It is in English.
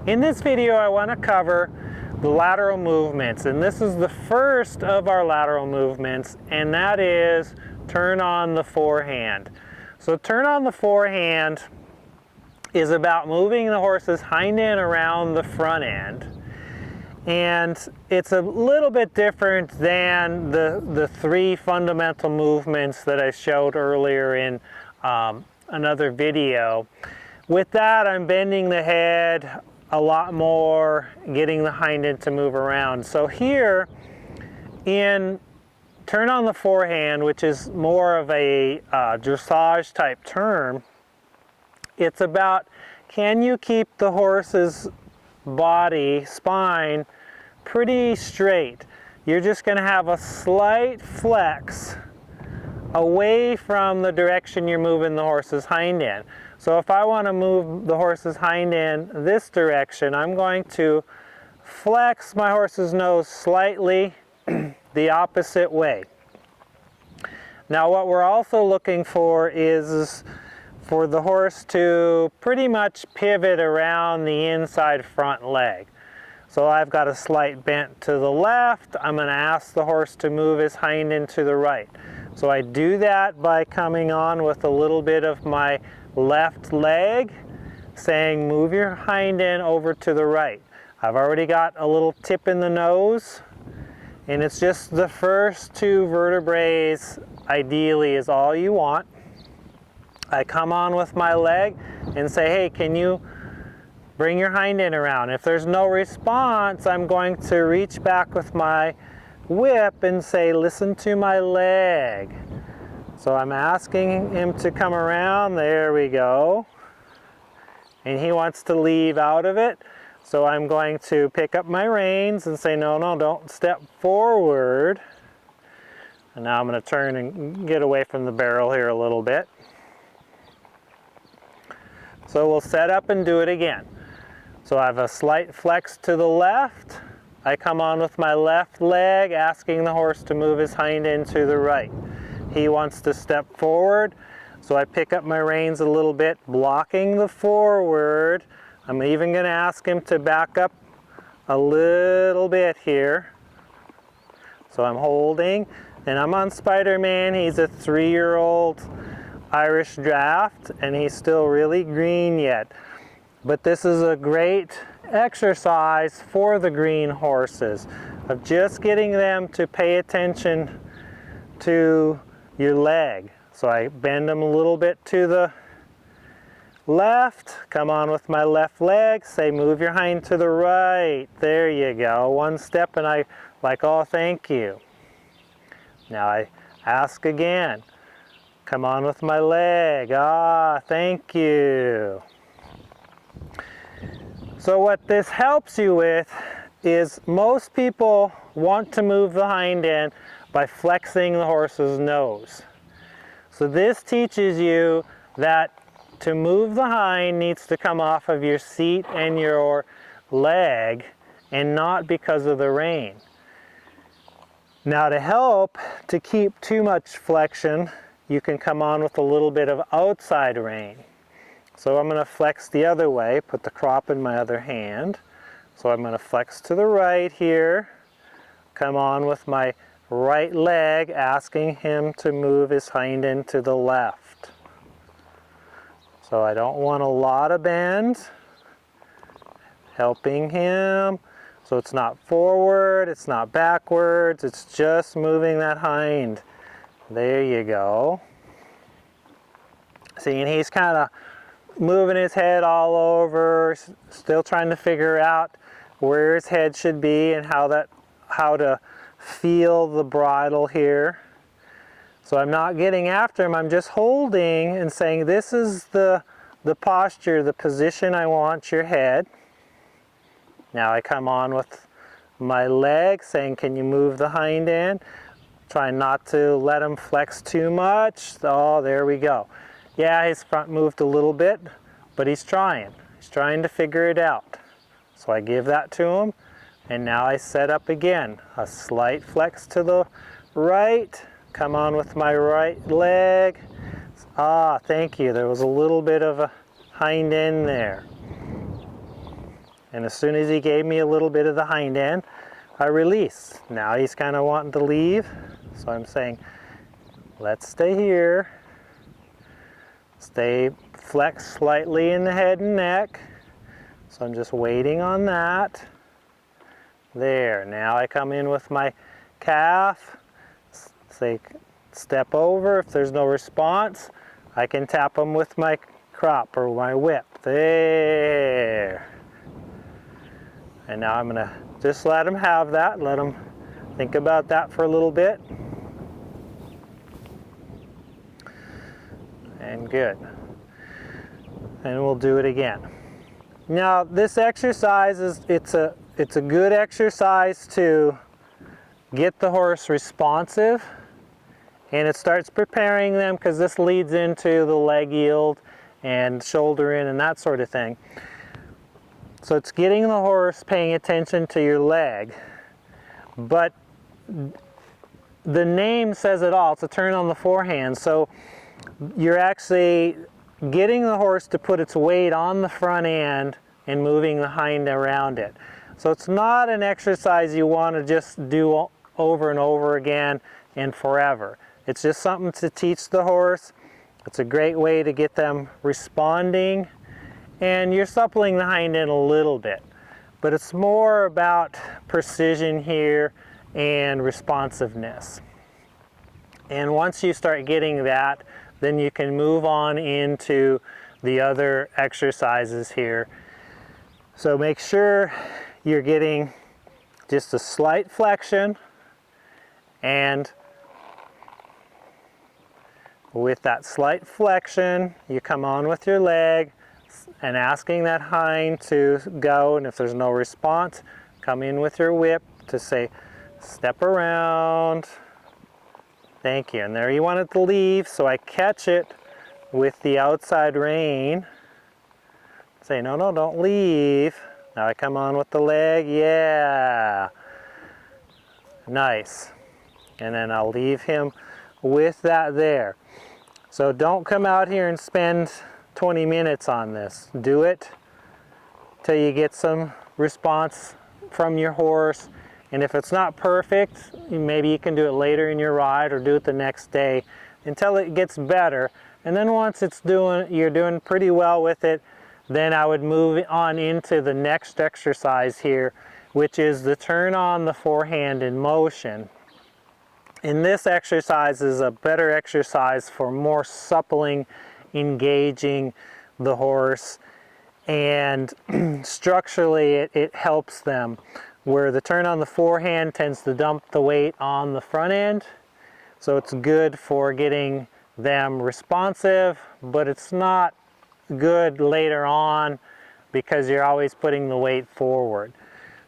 In this video, I want to cover the lateral movements, and this is the first of our lateral movements, and that is turn on the forehand. So turn on the forehand is about moving the horse's hind end around the front end, and it's a little bit different than the three fundamental movements that I showed earlier in another video. With that, I'm bending the head a lot more, getting the hind end to move around. So here in turn on the forehand, which is more of a dressage type term, it's about, can you keep the horse's body, spine, pretty straight? You're just going to have a slight flex away from the direction you're moving the horse's hind end. So if I want to move the horse's hind end this direction, I'm going to flex my horse's nose slightly the opposite way. Now what we're also looking for is for the horse to pretty much pivot around the inside front leg. So I've got a slight bent to the left. I'm going to ask the horse to move his hind end to the right. So I do that by coming on with a little bit of my left leg, saying move your hind end over to the right. I've already got a little tip in the nose, and it's just the first two vertebrae ideally is all you want. I come on with my leg and say, hey, can you bring your hind end around? If there's no response, I'm going to reach back with my whip and say, listen to my leg. So I'm asking him to come around. There we go. And he wants to leave out of it. So I'm going to pick up my reins and say, no, don't step forward. And now I'm going to turn and get away from the barrel here a little bit. So we'll set up and do it again. So I have a slight flex to the left. I come on with my left leg, asking the horse to move his hind end to the right. He wants to step forward, so I pick up my reins a little bit, blocking the forward. I'm even going to ask him to back up a little bit here. So I'm holding, and I'm on Spider-Man. He's a 3-year-old Irish draft, and he's still really green yet. But this is a great exercise for the green horses, of just getting them to pay attention to your leg. So I bend them a little bit to the left, come on with my left leg, say move your hind to the right. There you go, one step, and I like, oh, thank you. Now I ask again, come on with my leg, ah, thank you. So what this helps you with is most people want to move the hind end by flexing the horse's nose. So this teaches you that to move the hind needs to come off of your seat and your leg, and not because of the rein. Now to help to keep too much flexion, you can come on with a little bit of outside rein. So I'm going to flex the other way, put the crop in my other hand. So I'm going to flex to the right here, come on with my right leg, asking him to move his hind end to the left. So I don't want a lot of bend, helping him. So it's not forward, it's not backwards, it's just moving that hind. There you go. See, and he's kind of moving his head all over, still trying to figure out where his head should be and how to feel the bridle here. So I'm not getting after him, I'm just holding and saying, this is the posture, the position I want your head. Now I come on with my leg, saying, can you move the hind end? Try not to let him flex too much. Oh, there we go. Yeah, his front moved a little bit, but he's trying. He's trying to figure it out. So I give that to him, and now I set up again. A slight flex to the right, come on with my right leg. Ah, thank you. There was a little bit of a hind end there. And as soon as he gave me a little bit of the hind end, I release. Now he's kind of wanting to leave, so I'm saying, let's stay here. Stay flexed slightly in the head and neck. So I'm just waiting on that. There, now I come in with my calf, say step over. If there's no response, I can tap them with my crop or my whip. There. And now I'm gonna just let them have that, let them think about that for a little bit. And good. And we'll do it again. Now this exercise it's a good exercise to get the horse responsive, and it starts preparing them because this leads into the leg yield and shoulder in and that sort of thing. So it's getting the horse paying attention to your leg, but the name says it all. It's a turn on the forehand. So you're actually getting the horse to put its weight on the front end and moving the hind around it. So it's not an exercise you want to just do over and over again and forever. It's just something to teach the horse. It's a great way to get them responding, and you're suppling the hind end a little bit. But it's more about precision here and responsiveness. And once you start getting that, then you can move on into the other exercises here. So make sure you're getting just a slight flexion, and with that slight flexion, you come on with your leg and asking that hind to go, and if there's no response, come in with your whip to say, step around. Thank you. And there you want it to leave, so I catch it with the outside rein. Say, no, no, don't leave. Now I come on with the leg, yeah. Nice. And then I'll leave him with that there. So don't come out here and spend 20 minutes on this. Do it till you get some response from your horse. And if it's not perfect, maybe you can do it later in your ride or do it the next day until it gets better. And then once you're doing pretty well with it, then I would move on into the next exercise here, which is the turn on the forehand in motion. And this exercise is a better exercise for more suppling, engaging the horse, and structurally it helps them, where the turn on the forehand tends to dump the weight on the front end. So it's good for getting them responsive, but it's not good later on because you're always putting the weight forward.